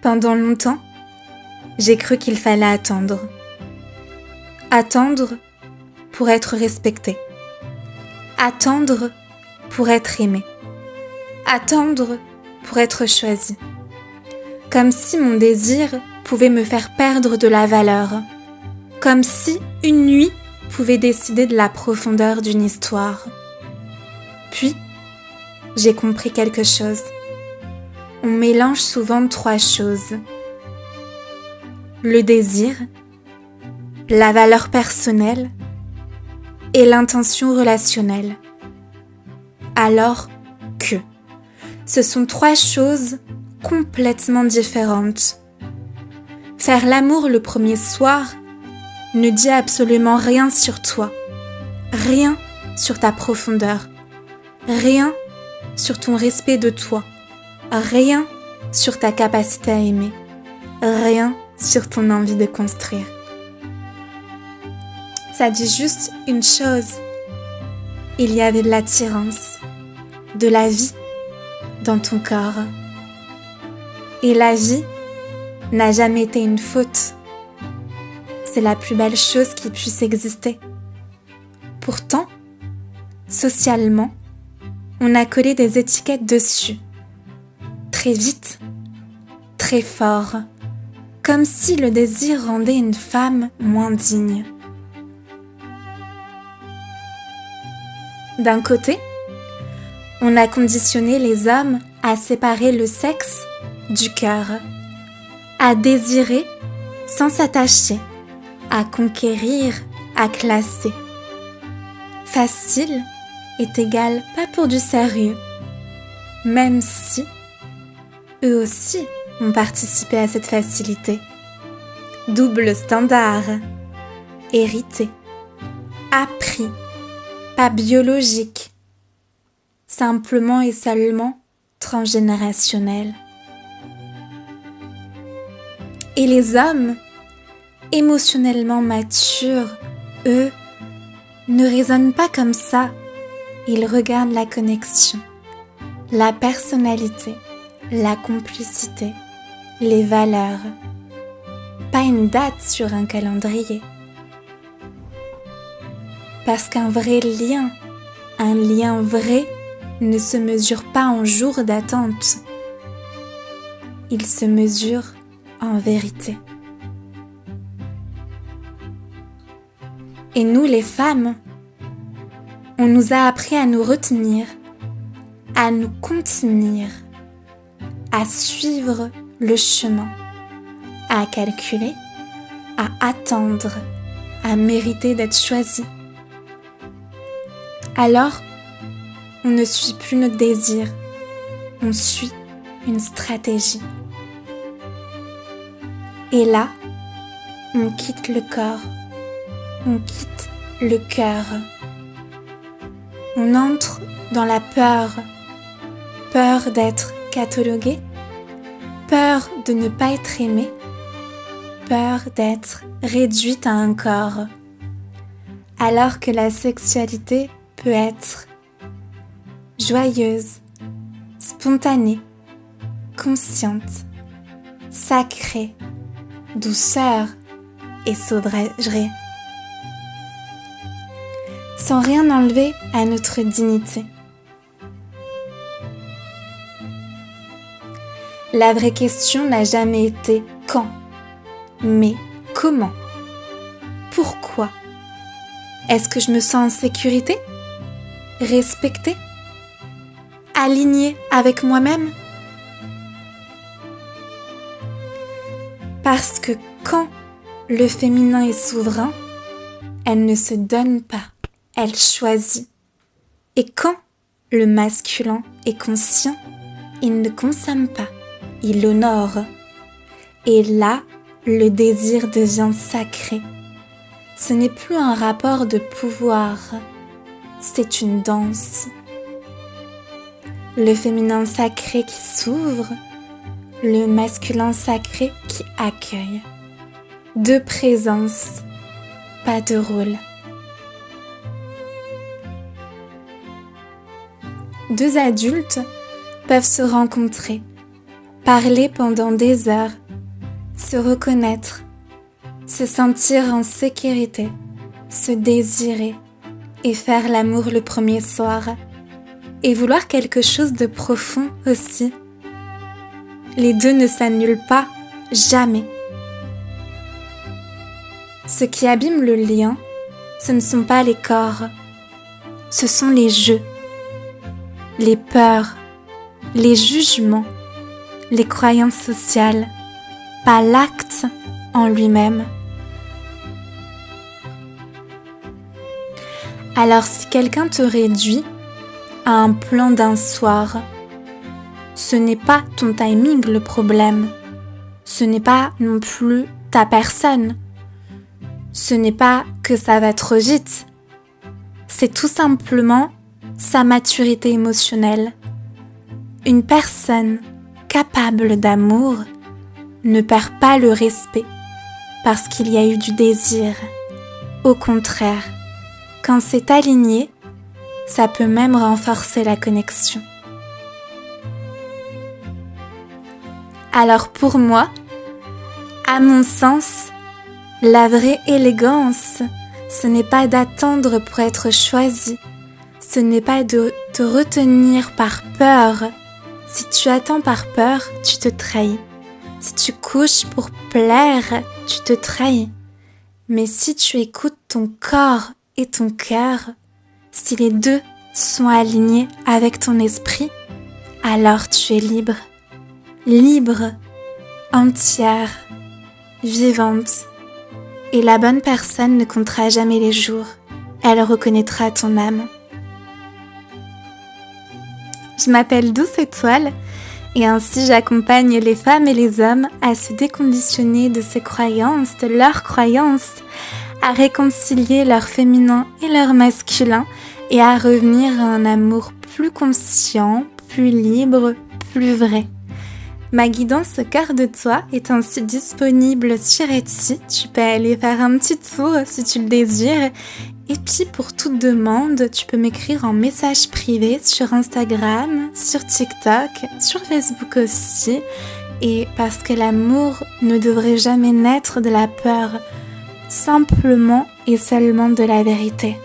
Pendant longtemps, j'ai cru qu'il fallait attendre. Attendre pour être respecté. Attendre pour être aimé. Attendre pour être choisi. Comme si mon désir pouvait me faire perdre de la valeur. Comme si une nuit pouvait décider de la profondeur d'une histoire. Puis, j'ai compris quelque chose. On mélange souvent 3 choses. Le désir, la valeur personnelle et l'intention relationnelle. Alors que ce sont 3 choses complètement différentes. Faire l'amour le premier soir ne dit absolument rien sur toi, rien sur ta profondeur, rien sur ton respect de toi, rien sur ta capacité à aimer, rien sur ton envie de construire. Ça dit juste une chose, il y avait de l'attirance, de la vie dans ton corps. Et la vie n'a jamais été une faute. C'est la plus belle chose qui puisse exister. Pourtant, socialement, on a collé des étiquettes dessus. Très vite, très fort, comme si le désir rendait une femme moins digne. D'un côté, on a conditionné les hommes à séparer le sexe du cœur, à désirer sans s'attacher, à conquérir, à classer. Facile est égal pas pour du sérieux, même si eux aussi ont participé à cette facilité. Double standard, hérité, appris, pas biologique, simplement et seulement transgénérationnel. Et les hommes, émotionnellement matures, eux, ne raisonnent pas comme ça. Ils regardent la connexion, la personnalité, la complicité, les valeurs. Pas une date sur un calendrier. Parce qu'un vrai lien, un lien vrai, ne se mesure pas en jours d'attente. Il se mesure en vérité. Et nous, les femmes, on nous a appris à nous retenir, à nous contenir, à suivre le chemin, à calculer, à attendre, à mériter d'être choisi. Alors, on ne suit plus notre désir, on suit une stratégie. Et là, on quitte le corps, on quitte le cœur. On entre dans la peur, peur d'être catalogué, peur de ne pas être aimé, peur d'être réduite à un corps. Alors que la sexualité peut être joyeuse, spontanée, consciente, sacrée, douceur et sauvagerie. Sans rien enlever à notre dignité. La vraie question n'a jamais été quand, mais comment, pourquoi. Est-ce que je me sens en sécurité, respectée, alignée avec moi-même? Parce que quand le féminin est souverain, elle ne se donne pas, elle choisit. Et quand le masculin est conscient, il ne consomme pas, il honore. Et là, le désir devient sacré. Ce n'est plus un rapport de pouvoir, c'est une danse. Le féminin sacré qui s'ouvre, le masculin sacré qui accueille. 2 présences, pas de rôle. 2 adultes peuvent se rencontrer, parler pendant des heures, se reconnaître, se sentir en sécurité, se désirer et faire l'amour le premier soir et vouloir quelque chose de profond aussi. Les deux ne s'annulent pas, jamais. Ce qui abîme le lien, ce ne sont pas les corps, ce sont les jeux, les peurs, les jugements, les croyances sociales, pas l'acte en lui-même. Alors si quelqu'un te réduit à un plan d'un soir, ce n'est pas ton timing le problème, ce n'est pas non plus ta personne, ce n'est pas que ça va trop vite, c'est tout simplement sa maturité émotionnelle. Une personne capable d'amour ne perd pas le respect parce qu'il y a eu du désir. Au contraire, quand c'est aligné, ça peut même renforcer la connexion. Alors pour moi, à mon sens, la vraie élégance, ce n'est pas d'attendre pour être choisi, ce n'est pas de te retenir par peur. Si tu attends par peur, tu te trahis. Si tu couches pour plaire, tu te trahis. Mais si tu écoutes ton corps et ton cœur, si les deux sont alignés avec ton esprit, alors tu es libre. Libre, entière, vivante. Et la bonne personne ne comptera jamais les jours. Elle reconnaîtra ton âme. Je m'appelle Douce Étoile et ainsi j'accompagne les femmes et les hommes à se déconditionner de ces croyances, de leurs croyances, à réconcilier leur féminin et leur masculin et à revenir à un amour plus conscient, plus libre, plus vrai. Ma guidance au cœur de toi est ainsi disponible sur Etsy. Tu peux aller faire un petit tour si tu le désires. Et puis pour toute demande, tu peux m'écrire en message privé sur Instagram, sur TikTok, sur Facebook aussi. Et parce que l'amour ne devrait jamais naître de la peur, simplement et seulement de la vérité.